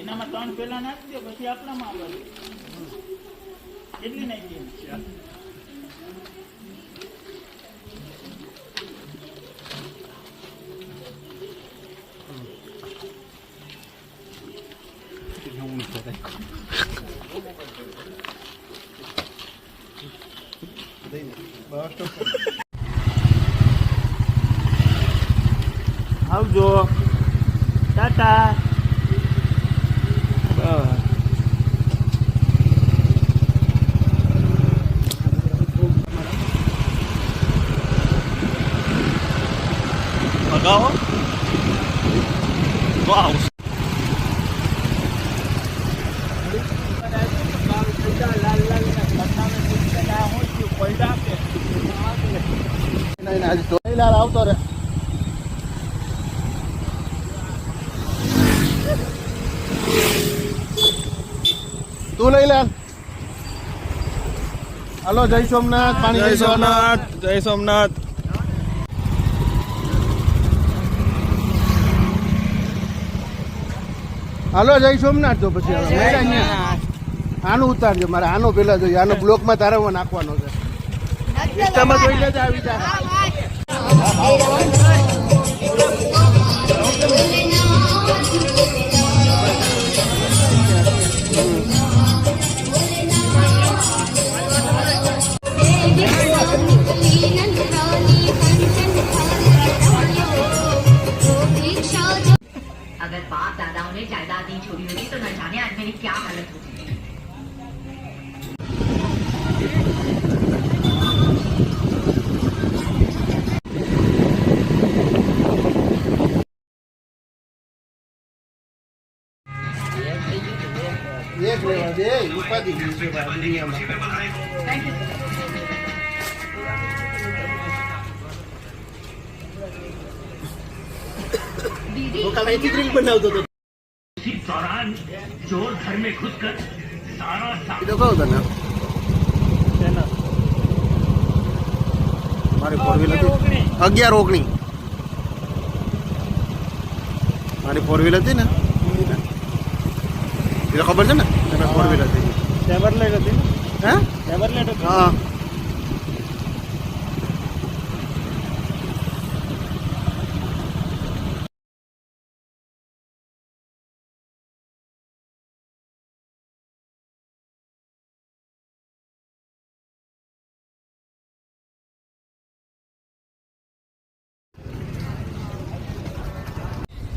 એનામાં 3 પેલા નાખી દો, પછી આપણામાં આવે. કેટલી નાખી? આવજો, ટાટા. ભગાવો તો આવશે. આવતો રે તું લઈ લે. હાલો, જય સોમનાથ. પાણી જય સોમનાથ, જય સોમનાથ. હાલો, જય સોમનાથ. તો પછી આનું ઉતારજો. મારે આનો પેલા જોઈએ. આનો બ્લોકમાં તારે નાખવાનો છે. ઇન્સ્ટામાં જોઈ લેજે આવી જાય. अगर बाप दादाओं ने जायदाद नहीं छोड़ी होती तो न जाने आज मेरी क्या हालत होती. એક લેવા દે, ઉપાધિ છે દુનિયામાં. वो कल ऐसी ड्रिल बनाओ तो इसी दौरान चोर घर में घुसकर सारा देखो उधर ना हमारे 4 व्हीलर 11 ઓગણી મારી 4 વ્હીલર હતી ને એટલે ખબર છે ને 4 વ્હીલર હતી. ટેબરલેટ હતી. હે ટેબરલેટ હતી. હા.